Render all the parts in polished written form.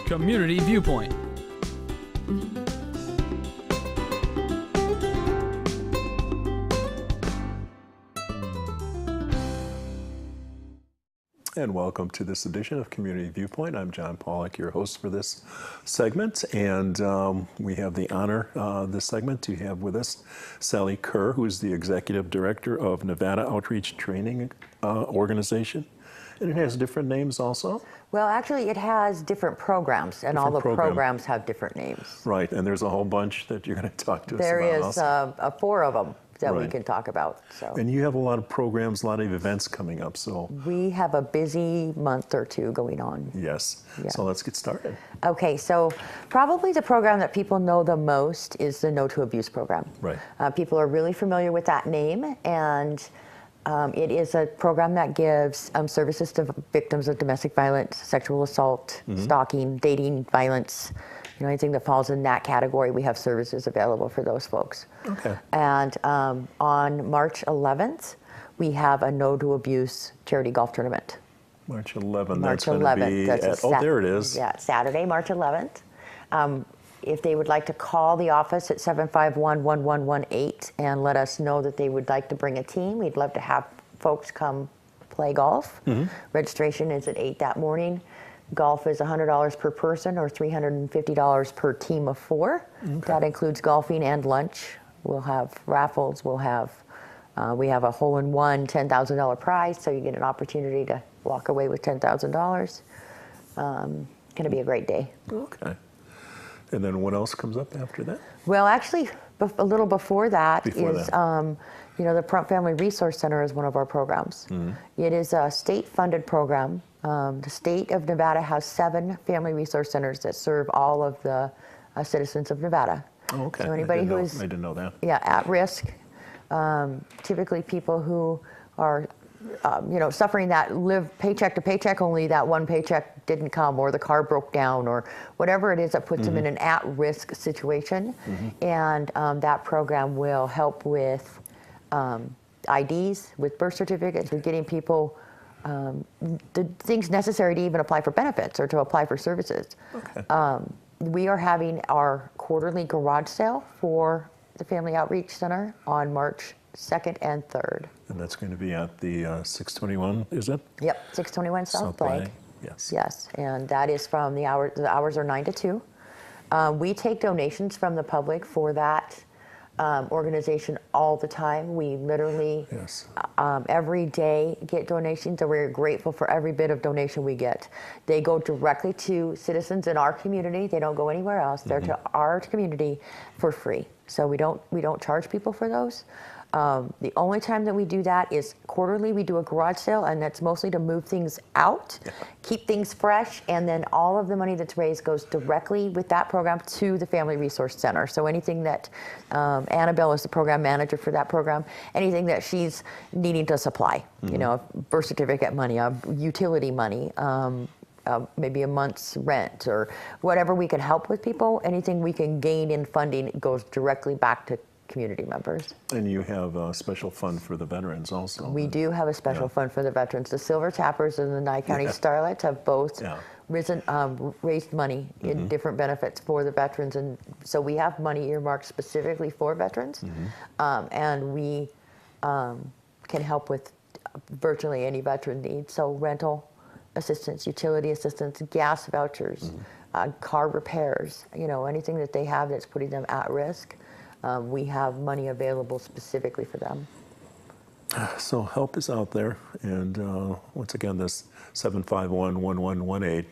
Community Viewpoint. And welcome to this edition of Community Viewpoint. I'm John Pawlak, your host for this segment, and we have the honor this segment to have with us Salli Kerr, who is the Executive Director of Nevada Outreach Training Organization. And it has different names also? Well, actually, it has different programs, and all the programs have different names. Right, and there's a whole bunch that you're going to talk to us about. There is also. 4 of them that we Right. can talk about. So. And you have a lot of programs, a lot of events coming up, so. We have a busy month or 2 going on. Yes, Yeah. So let's get started. Okay, so probably the program that people know the most is the No to Abuse program. Right. People are really familiar with that name, and it is a program that gives services to victims of domestic violence, sexual assault, stalking, dating violence, anything that falls in that category. We have services available for those folks. Okay. And on March 11th, we have a No to Abuse charity golf tournament. March 11th, March that's going to be that's at, there it is. Yeah, Saturday, March 11th. If they would like to call the office at 751-1118 and let us know that they would like to bring a team, we'd love to have folks come play golf. Registration is at 8 that morning. Golf is $100 per person or $350 per team of 4. Okay. That includes golfing and lunch. We'll have raffles. We'll have we have a hole-in-one $10,000 prize, so you get an opportunity to walk away with $10,000. Going to be a great day. Okay. And then what else comes up after that? Well, actually, a little before that the Prump Family Resource Center is one of our programs. It is a state-funded program. The state of Nevada has 7 family resource centers that serve all of the citizens of Nevada. Oh, okay. So anybody who is I didn't know that. Yeah, at risk, typically people who are suffering that live paycheck to paycheck, only that one paycheck didn't come, or the car broke down, or whatever it is that puts them in an at-risk situation. And that program will help with IDs, with birth certificates, with getting people the things necessary to even apply for benefits or to apply for services. Okay. We are having our quarterly garage sale for the Family Outreach Center on March 2nd and 3rd. And that's going to be at the 621, is it? Yep, 621 South Lake. Yes. Yes, and that is from the hours are 9 to 2. We take donations from the public for that organization all the time. We literally every day get donations, and we're grateful for every bit of donation we get. They go directly to citizens in our community. They don't go anywhere else. They're to our community for free. So we don't charge people for those. The only time that we do that is quarterly. We do a garage sale, and that's mostly to move things out, keep things fresh, and then all of the money that's raised goes directly with that program to the Family Resource Center. So anything that Annabelle is the program manager for that program, anything that she's needing to supply, birth certificate money, utility money, maybe a month's rent, or whatever we can help with people, anything we can gain in funding goes directly back to community members. And you have a special fund for the veterans also. We do have a special fund for the veterans. The Silver Tappers and the Nye County Starlets have both raised money in different benefits for the veterans, and so we have money earmarked specifically for veterans, and we can help with virtually any veteran need. So rental assistance, utility assistance, gas vouchers, car repairs, anything that they have that's putting them at risk. We have money available specifically for them. So help is out there, and once again, this 751-1118,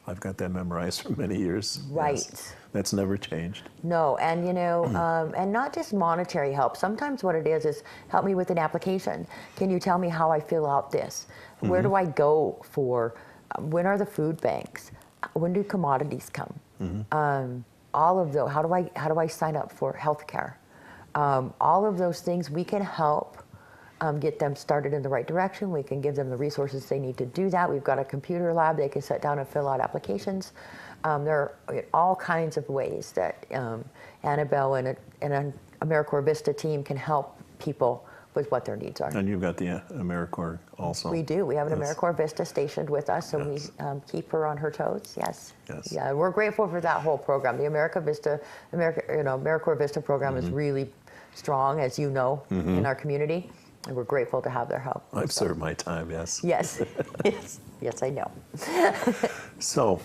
I've got that memorized for many years. Right. Yes. That's never changed. No, and and not just monetary help. Sometimes what it is help me with an application. Can you tell me how I fill out this? Where do I go for? When are the food banks? When do commodities come? All of those. How do I sign up for health care? All of those things we can help get them started in the right direction. We can give them the resources they need to do that. We've got a computer lab. They can sit down and fill out applications. There are all kinds of ways that Annabelle and an AmeriCorps Vista team can help people with what their needs are. And you've got the AmeriCorps also. We do. We have an Yes. AmeriCorps Vista stationed with us, so Yes. we keep her on her toes. Yes. Yes. Yeah, we're grateful for that whole program. The AmeriCorps Vista program is really strong, as you know, in our community, and we're grateful to have their help. I've served my time, yes. Yes. Yes, I know. So,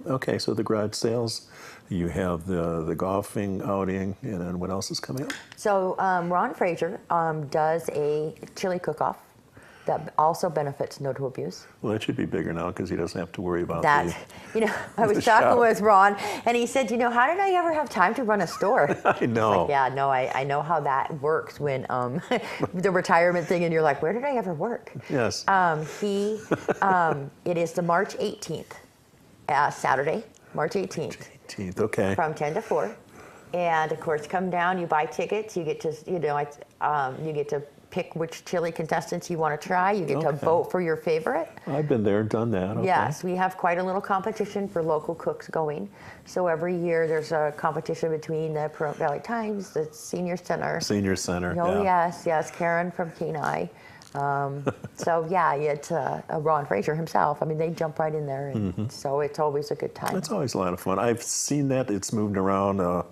okay, so the garage sales, you have the golfing outing, and then what else is coming up? So Ron Fraser does a chili cook-off that also benefits No to Abuse. Well, that should be bigger now because he doesn't have to worry about That, I was the talking shop. with Ron, and he said, how did I ever have time to run a store? I know. Like, yeah, no, I know how that works when the retirement thing, and you're like, where did I ever work? Yes. It is the March 18th, Saturday, March 18th, 18th, okay. from 10 to 4. And of course, come down, you buy tickets, you get to, you get to pick which chili contestants you want to try. You get to Okay. vote for your favorite. I've been there, done that. Okay. Yes, we have quite a little competition for local cooks going. So every year there's a competition between the Pahrump Valley Times, the Senior Center. Senior Center. Oh, yeah. yes, Karen from Kenai. So yeah, it's Ron Fraser himself. I mean, they jump right in there, and so it's always a good time. It's always a lot of fun. I've seen that. It's moved around.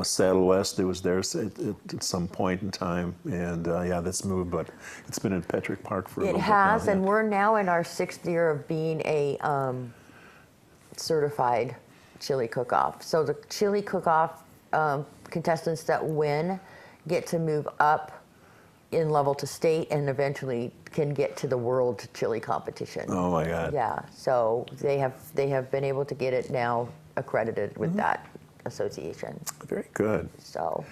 Saddle West, it was there at some point in time, and yeah, that's moved, but it's been in Petrick Park for a little It bit has, now, and yeah. we're now in our 6th year of being a certified chili cook-off. So the chili cook-off contestants that win get to move up in level to state, and eventually can get to the world chili competition. Oh my God. Yeah, so they have been able to get it now accredited with that association. Very good. So,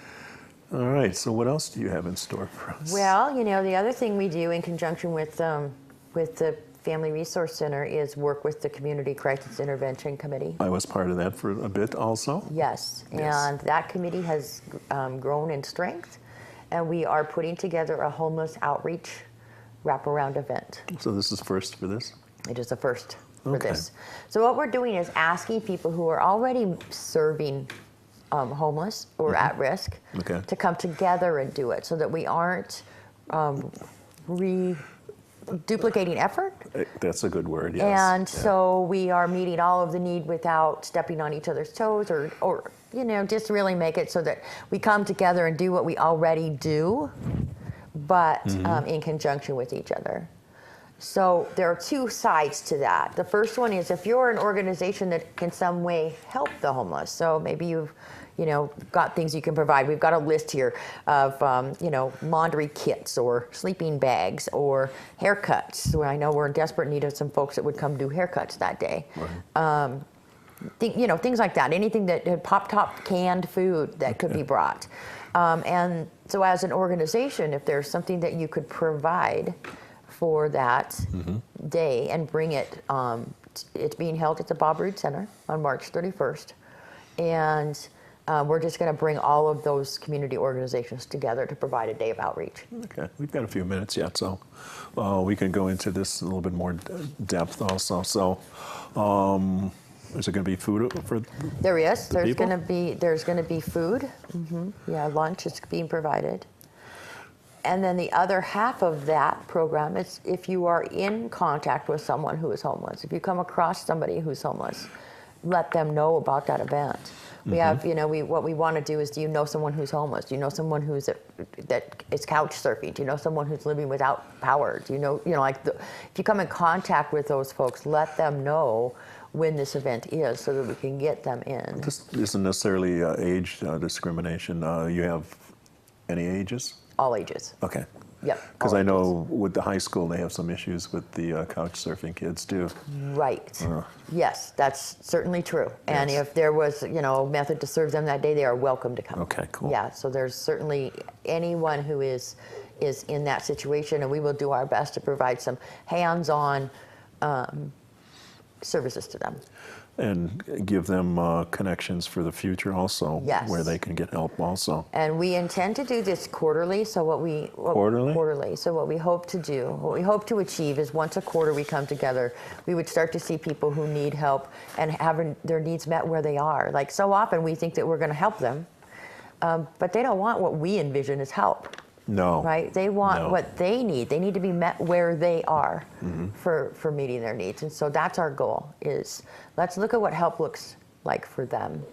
All right, so what else do you have in store for us? well, the other thing we do in conjunction with the Family Resource Center is work with the Community Crisis Intervention Committee. I was part of that for a bit also. Yes, Yes. and that committee has grown in strength, and we are putting together a homeless outreach wraparound event. So this is first for this? It is a first for Okay. this. So what we're doing is asking people who are already serving homeless or at risk Okay. to come together and do it, so that we aren't duplicating effort. That's a good word, yes. And Yeah. so we are meeting all of the need without stepping on each other's toes, or just really make it so that we come together and do what we already do, but in conjunction with each other. So there are two sides to that. The first one is if you're an organization that can some way help the homeless. So maybe you've got things you can provide. We've got a list here of, laundry kits or sleeping bags or haircuts. So I know we're in desperate need of some folks that would come do haircuts that day. Right. Things like that. Anything that had pop-top canned food that could be brought. And so as an organization, if there's something that you could provide for that day and bring it, it's being held at the Bob Roode Center on March 31st. And we're just going to bring all of those community organizations together to provide a day of outreach. Okay, we've got a few minutes yet, so we can go into this a little bit more depth also. So, is there going to be food for? There is. There's people? going to be food. Yeah, lunch is being provided. And then the other half of that program is if you are in contact with someone who is homeless, if you come across somebody who's homeless, let them know about that event. We have, what we want to do is, do you know someone who's homeless? Do you know someone that is couch surfing? Do you know someone who's living without power? Do you know, if you come in contact with those folks, let them know when this event is so that we can get them in. This isn't necessarily age discrimination. You have any ages? All ages. Okay. Yep. Because all I ages. know with the high school, they have some issues with the couch surfing kids too. Right. Yes, that's certainly true. And Yes. if there was, a method to serve them that day, they are welcome to come. Okay, cool. Yeah, so there's certainly anyone who is in that situation, and we will do our best to provide some hands-on services to them. And give them connections for the future also, Yes. where they can get help also. And we intend to do this quarterly. So quarterly. So what we hope to achieve is once a quarter we come together. We would start to see people who need help and having their needs met where they are. Like so often we think that we're going to help them, but they don't want what we envision as help. No. Right? They want No. what they need. They need to be met where they are for meeting their needs. And so that's our goal is let's look at what help looks like for them,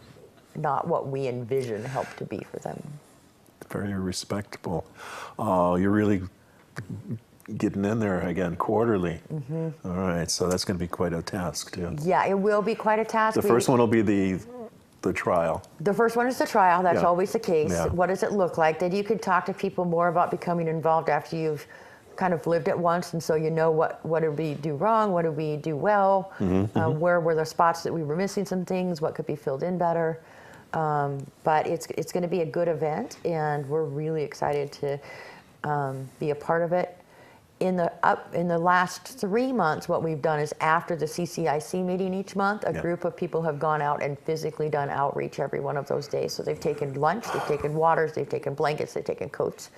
not what we envision help to be for them. Very respectable. You're really getting in there again quarterly. All right, so that's going to be quite a task too. Yeah, it will be quite a task. The first one will be the trial. The first one is the trial. That's Yeah. always the case. Yeah. What does it look like? Then you could talk to people more about becoming involved after you've kind of lived it once, and so you know what did we do wrong, what did we do well, where were the spots that we were missing some things, what could be filled in better. But it's going to be a good event, and we're really excited to be a part of it. In the last 3 months, what we've done is after the CCIC meeting each month, a group of people have gone out and physically done outreach every one of those days. So they've taken lunch, they've taken waters, they've taken blankets, they've taken coats,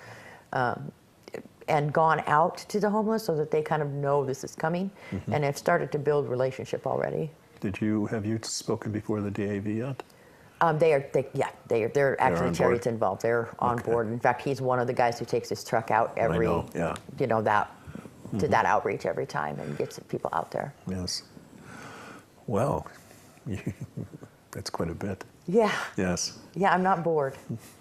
and gone out to the homeless so that they kind of know this is coming, and have started to build relationship already. Have you spoken before the DAV yet? They're actually on Terry's board? involved. They're on board. In fact, he's one of the guys who takes his truck out every, know, yeah. To that outreach every time and gets people out there. Yes. Well, that's quite a bit. Yeah. Yes. Yeah, I'm not bored.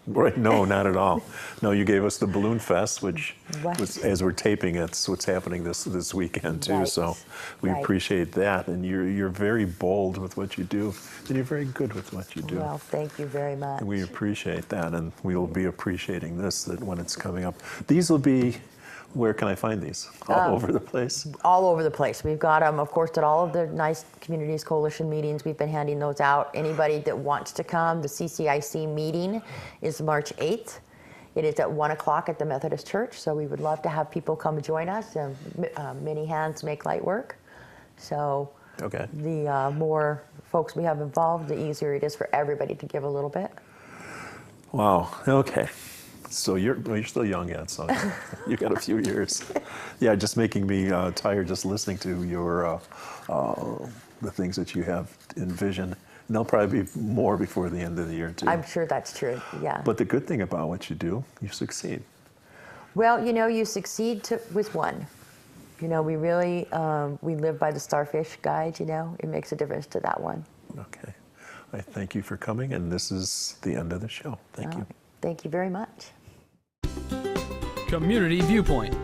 Right, no, not at all. No, you gave us the Balloon Fest, which Right. was, as we're taping, it's what's happening this weekend too. Right. So we Right. appreciate that, and you're very bold with what you do, and you're very good with what you do. Well, thank you very much. And we appreciate that, and we will be appreciating this that when it's coming up. These will be. Where can I find these? All over the place? All over the place. We've got them, of course, at all of the Nice Communities Coalition meetings. We've been handing those out. Anybody that wants to come, the CCIC meeting is March 8th. It is at 1 o'clock at the Methodist Church, so we would love to have people come join us. Many hands make light work. So Okay. the more folks we have involved, the easier it is for everybody to give a little bit. Wow. Okay. So you're still young yet, so you got a few years. Yeah, just making me tired just listening to your the things that you have envisioned. And there'll probably be more before the end of the year too. I'm sure that's true, yeah. But the good thing about what you do, you succeed. Well, you succeed with one. We really, we live by the Starfish Guide, it makes a difference to that one. Okay. I thank you for coming, and this is the end of the show. Thank you. Thank you very much. Community Viewpoint.